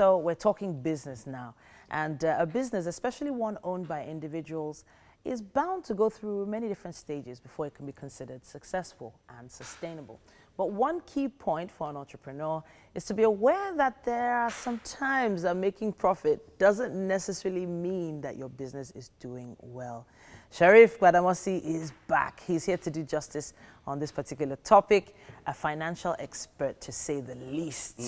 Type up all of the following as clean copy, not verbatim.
So we're talking business now. And a business, especially one owned by individuals, is bound to go through many different stages before it can be considered successful and sustainable. But one key point for an entrepreneur is to be aware that there are some times that making profit doesn't necessarily mean that your business is doing well. Sheriff Gbadamosi is back. He's here to do justice on this particular topic, a financial expert to say the least.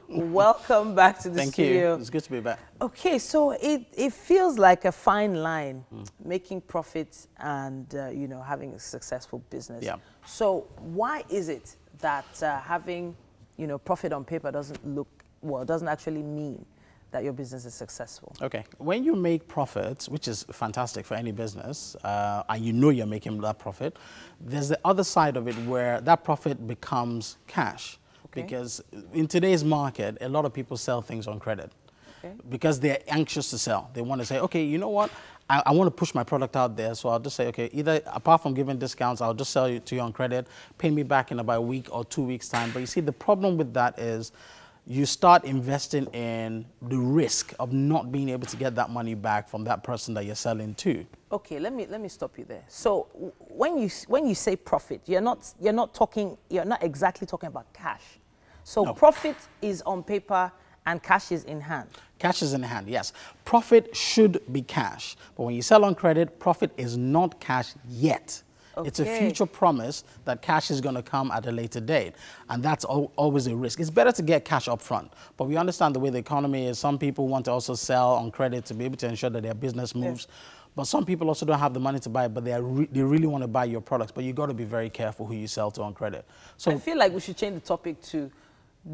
Welcome back to the studio. Thank you. It's good to be back. Okay, so it feels like a fine line, making profits and you know, having a successful business. Yeah. So why is it that having, you know, profit on paper doesn't actually mean that your business is successful? Okay, when you make profits, which is fantastic for any business, and you know you're making that profit, there's the other side of it where that profit becomes cash. Okay. Because in today's market, a lot of people sell things on credit. Okay. Because they're anxious to sell. They want to say, okay, you know what? I want to push my product out there, so I'll just say, okay, either apart from giving discounts, I'll just sell it to you on credit, pay me back in about a week or 2 weeks' time. But you see, the problem with that is you start investing in the risk of not being able to get that money back from that person that you're selling to. Okay, let me stop you there. So when you say profit, you're not exactly talking about cash. So no. Profit is on paper and cash is in hand. Cash is in hand, yes. Profit should be cash, but when you sell on credit, profit is not cash yet. Okay. It's a future promise that cash is going to come at a later date, and that's always a risk. It's better to get cash up front, but we understand the way the economy is. Some people want to also sell on credit to be able to ensure that their business moves. Yes. But some people also don't have the money to buy it, but they really want to buy your products. But you got to be very careful who you sell to on credit. So I feel like we should change the topic to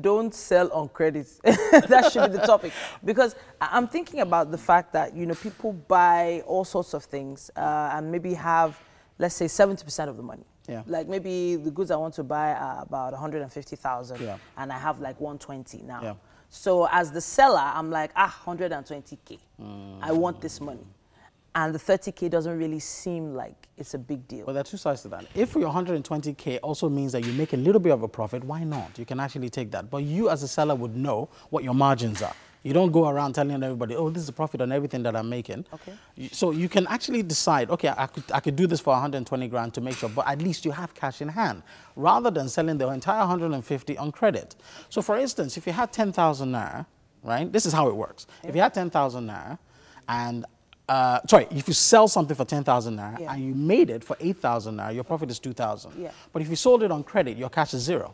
don't sell on credit. That should be the topic, because I'm thinking about the fact that, you know, people buy all sorts of things and maybe have, let's say, 70% of the money. Yeah. Like maybe the goods I want to buy are about 150,000, yeah, and I have like 120 now. Yeah. So as the seller, I'm like, 120K. I want this money. And the 30K doesn't really seem like it's a big deal. Well, there are two sides to that. If your 120K also means that you make a little bit of a profit, why not? You can actually take that. But you as a seller would know what your margins are. You don't go around telling everybody, oh, this is a profit on everything that I'm making. Okay. So you can actually decide, okay, I could do this for 120 grand to make sure, but at least you have cash in hand, rather than selling the entire 150 on credit. So for instance, if you had 10,000 naira, right? This is how it works. Yeah. If you had 10,000 naira and if you sell something for 10,000 naira, yeah, and you made it for 8,000 naira, your profit is 2,000. Yeah. But if you sold it on credit, your cash is 0.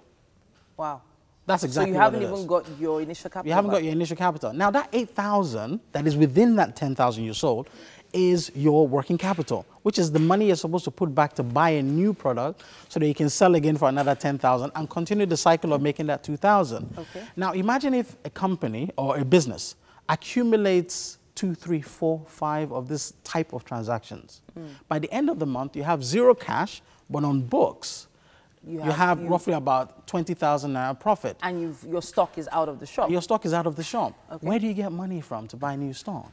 Wow. That's exactly what it is. So you haven't even got your initial capital. You haven't got your initial capital. Now that 8,000 that is within that 10,000 you sold is your working capital, which is the money you're supposed to put back to buy a new product so that you can sell again for another 10,000 and continue the cycle of making that 2,000. Okay. Now imagine if a company or a business accumulates 2, 3, 4, 5 of this type of transactions. By the end of the month, you have 0 cash, but on books, you have roughly about 20,000 naira profit. And your stock is out of the shop. Your stock is out of the shop. Okay. Where do you get money from to buy new stock?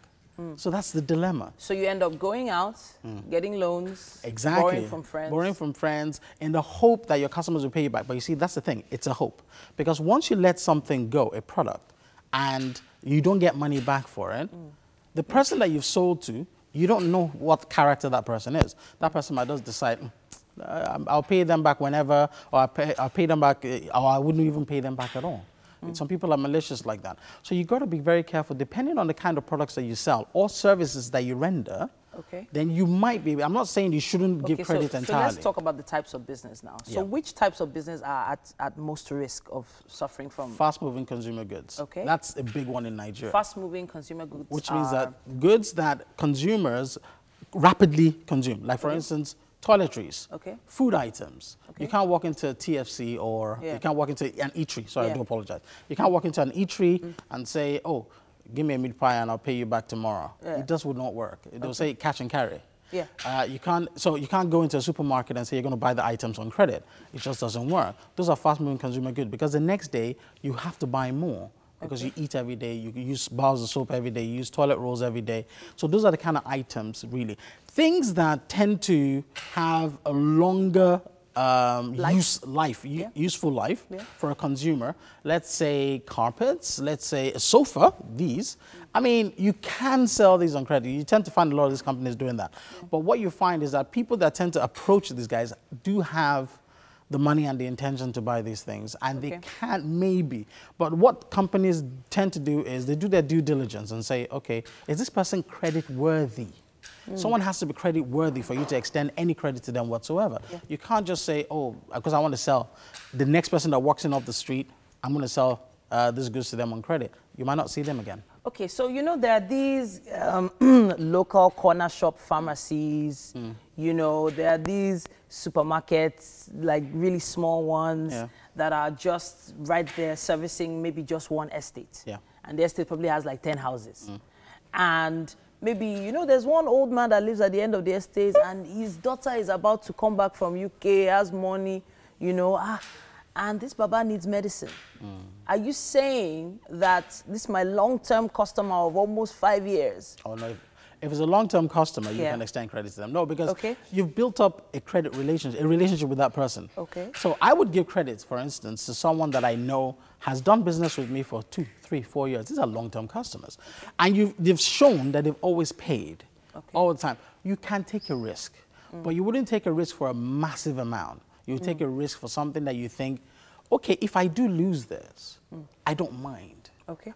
So that's the dilemma. So you end up going out, getting loans, exactly, borrowing from friends. Borrowing from friends in the hope that your customers will pay you back. But you see, that's the thing. It's a hope. Because once you let something go, a product, and you don't get money back for it, the person that you've sold to, you don't know what character that person is. That person might just decide, I'll pay them back whenever, or I'll pay them back, or I wouldn't even pay them back at all. Some people are malicious like that. So you've got to be very careful, depending on the kind of products that you sell or services that you render. Okay. Then you might be, I'm not saying you shouldn't give credit entirely. So let's talk about the types of business now. So which types of business are at most risk of suffering from? Fast-moving consumer goods. Okay. That's a big one in Nigeria. Fast-moving consumer goods. Which means that goods that consumers rapidly consume. Like for instance, toiletries, food items. You can't walk into a TFC or you can't walk into an eatery. Sorry, I do apologize. You can't walk into an eatery and say, oh, give me a meat pie and I'll pay you back tomorrow. It just would not work. They'll say cash and carry. Yeah. You can't go into a supermarket and say you're going to buy the items on credit. It just doesn't work. Those are fast-moving consumer goods because the next day you have to buy more because you eat every day, you use bars of soap every day, you use toilet rolls every day. So those are the kind of items, really. Things that tend to have a longer useful life for a consumer. Let's say carpets, let's say a sofa, these. I mean, you can sell these on credit. You tend to find a lot of these companies doing that. But what you find is that people that tend to approach these guys do have the money and the intention to buy these things, and they can't maybe. But what companies tend to do is they do their due diligence and say, okay, is this person credit worthy? Someone has to be credit worthy for you to extend any credit to them whatsoever. You can't just say, oh, because I want to sell, the next person that walks in off the street, I'm going to sell this goods to them on credit. You might not see them again. Okay, so you know there are these local corner shop pharmacies, you know, there are these supermarkets, like really small ones that are just right there servicing maybe just one estate. And the estate probably has like 10 houses. And maybe, you know, there's one old man that lives at the end of the estate and his daughter is about to come back from UK, has money, you know, and this Baba needs medicine. Are you saying that this is my long-term customer of almost 5 years? Oh, no. If it's a long-term customer, you can extend credit to them. No, because you've built up a relationship with that person. So I would give credit, for instance, to someone that I know has done business with me for 2, 3, 4 years. These are long-term customers. And they've shown that they've always paid all the time. You can take a risk, but you wouldn't take a risk for a massive amount. You take a risk for something that you think, okay, if I do lose this, I don't mind.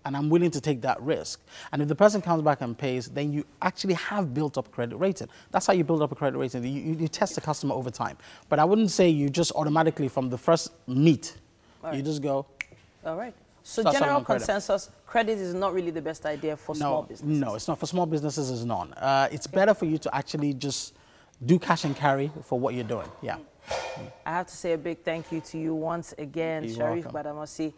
And I'm willing to take that risk. And if the person comes back and pays, then you actually have built up credit rating. That's how you build up a credit rating. You test the customer over time. But I wouldn't say you just automatically from the first meet, you just go. All right. So general consensus, credit is not really the best idea for small businesses. No, it's not. For small businesses, it's not. It's better for you to actually just do cash and carry for what you're doing. I have to say a big thank you to you once again, Shariff Badamasi.